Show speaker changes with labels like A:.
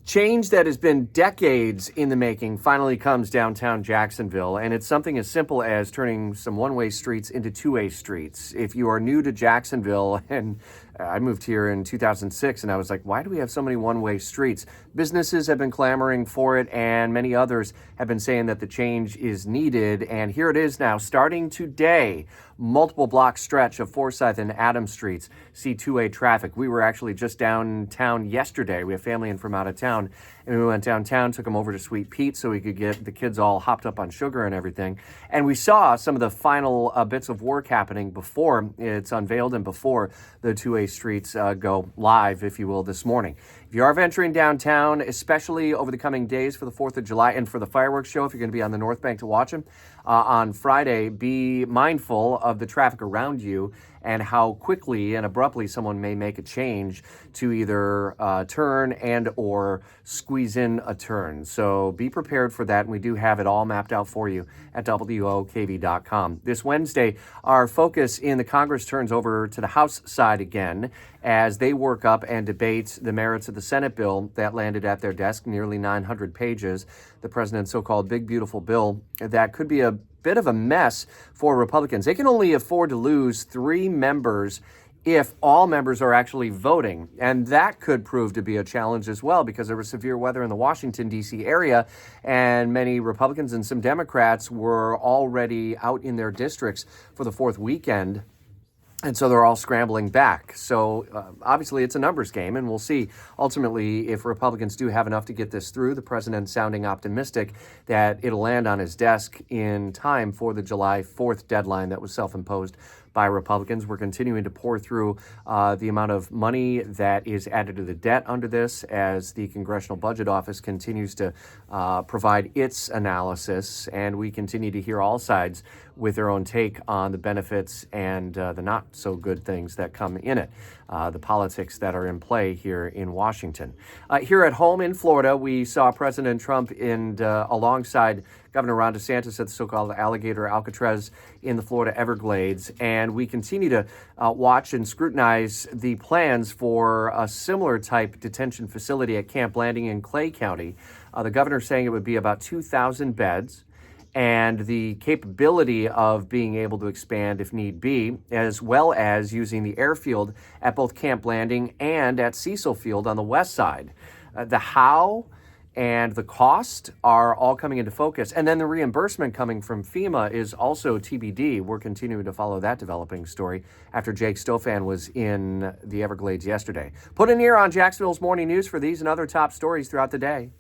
A: Change that has been decades in the making finally comes downtown Jacksonville, and it's something as simple as turning some one-way streets into two-way streets. If you are new to Jacksonville, and I moved here in 2006, and I was like, why do we have so many one-way streets? Businesses have been clamoring for it, and many others have been saying that the change is needed, and here it is now, starting today. Multiple block stretch of Forsyth and Adams Streets see two-way traffic. We were actually just downtown yesterday. We have family in from out of town, and we went downtown, took them over to Sweet Pete so we could get the kids all hopped up on sugar and everything. And we saw some of the final bits of work happening before it's unveiled and before the two-way streets go live, if you will, this morning. If you are venturing downtown, especially over the coming days for the 4th of July and for the fireworks show, if you're going to be on the North Bank to watch them on Friday, be mindful of the traffic around you and how quickly and abruptly someone may make a change to either turn and or squeeze in a turn. So be prepared for that, and we do have it all mapped out for you at WOKV.com. This Wednesday, our focus in the Congress turns over to the House side again as they work up and debate the merits of the Senate bill that landed at their desk, nearly 900 pages, the president's so-called big, beautiful bill that could be a bit of a mess for Republicans. They can only afford to lose 3 members if all members are actually voting. And that could prove to be a challenge as well, because there was severe weather in the Washington, D.C. area, and many Republicans and some Democrats were already out in their districts for the 4th weekend. And so they're all scrambling back. So obviously it's a numbers game, and we'll see ultimately if Republicans do have enough to get this through. The president sounding optimistic that it'll land on his desk in time for the July 4th deadline that was self-imposed by Republicans. We're continuing to pour through the amount of money that is added to the debt under this as the Congressional Budget Office continues to provide its analysis, and we continue to hear all sides with their own take on the benefits and the not so good things that come in it, the politics that are in play here in Washington. Here at home in Florida, we saw President Trump alongside Governor Ron DeSantis at the so-called alligator Alcatraz in the Florida Everglades, and we continue to watch and scrutinize the plans for a similar type detention facility at Camp Landing in Clay County. The governor saying it would be about 2,000 beds, and the capability of being able to expand if need be, as well as using the airfield at both Camp Landing and at Cecil Field on the west side. The how and the cost are all coming into focus. And then the reimbursement coming from FEMA is also TBD. We're continuing to follow that developing story after Jake Stofan was in the Everglades yesterday. Put an ear on Jacksonville's Morning News for these and other top stories throughout the day.